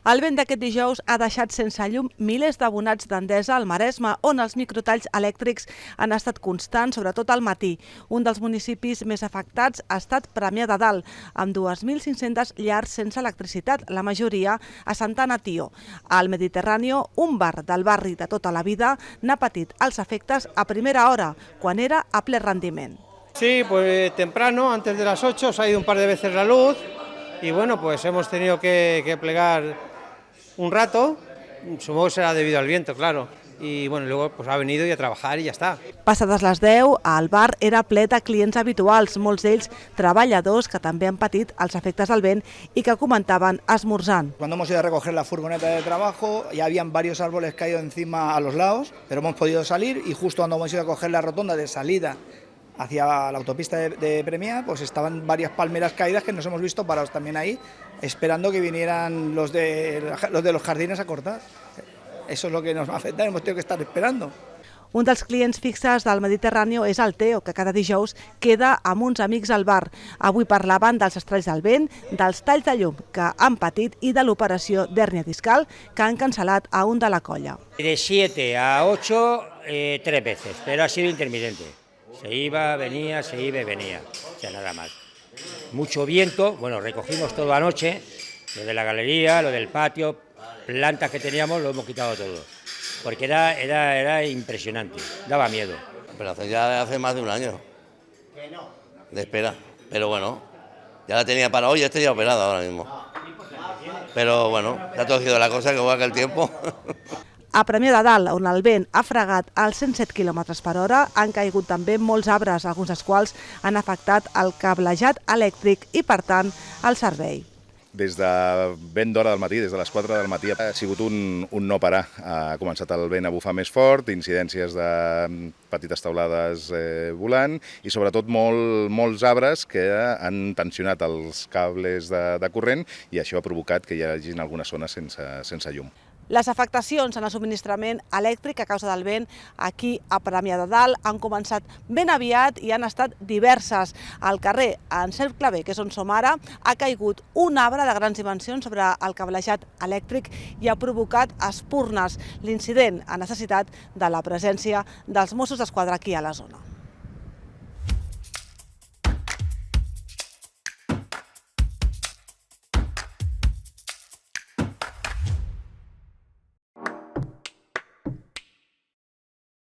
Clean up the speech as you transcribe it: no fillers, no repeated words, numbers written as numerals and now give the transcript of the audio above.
El vent d'aquest dijous ha deixat sense llum milers d'abonats d'Endesa al Maresme, on els microtalls elèctrics han estat constants, sobretot al matí. Un dels municipis més afectats ha estat Premià de Dalt, amb 2.500 llars sense electricitat, la majoria a Santa Ana Tio. Al Mediterrani, un bar del barri de tota la vida, n'ha patit els efectes a primera hora, quan era a ple rendiment. Sí, pues temprano, antes de las 8, se ha ido un par de veces la luz y bueno, pues hemos tenido que plegar un rato, supongo que será debido al viento, claro, y bueno, luego pues ha venido y a trabajar y ya está. Passades les 10, el bar era ple de clients habituals, molts d'ells treballadors que també han patit els efectes del vent i que comentaven esmorzant. Cuando hemos ido a recoger la furgoneta de trabajo ya habían varios árboles caídos encima a los lados, pero hemos podido salir y justo cuando hemos ido a coger la rotonda de salida hacia la autopista de Premià, pues estaban varias palmeras caídas que nos hemos visto parados también ahí, esperando que vinieran los de los jardines a cortar. Eso es lo que nos afecta, hemos tenido que estar esperando. Un dels clients fixes del Mediterrani és el Teo, que cada dijous queda amb uns amics al bar. Avui parlaven dels estralls del vent, dels talls de llum que han patit i de l'operació d'hèrnia discal que han cancel·lat a un de la colla. De 7 a 8, 3 veces, pero ha sido intermitente. Se iba, venía, se iba y venía, o sea, nada más. Mucho viento, bueno, recogimos todo anoche, lo de la galería, lo del patio, plantas que teníamos, lo hemos quitado todo, porque era impresionante, daba miedo. Pero ya hace más de un año de espera, pero bueno, ya la tenía para hoy, ya operada ahora mismo. Pero bueno, se ha torcido la cosa, que igual que el tiempo. A Premià de Dalt, on el vent ha fregat als 107 km/h, han caigut també molts arbres, alguns dels quals han afectat el cablejat elèctric i, per tant, el servei. Des de ben d'hora del matí, des de les 4 del matí, ha sigut un no parar. Ha començat el vent a bufar més fort, incidències de petites teulades volant i sobretot molts arbres que han tensionat els cables de corrent i això ha provocat que hi hagi algunes zones sense llum. Les afectacions en el subministrament elèctric a causa del vent aquí a Premià de Dalt han començat ben aviat i han estat diverses. Al carrer, en Cercle Clavé, que és on som ara, ha caigut un arbre de grans dimensions sobre el cablejat elèctric i ha provocat espurnes. L'incident ha necessitat de la presència dels Mossos d'Esquadra aquí a la zona.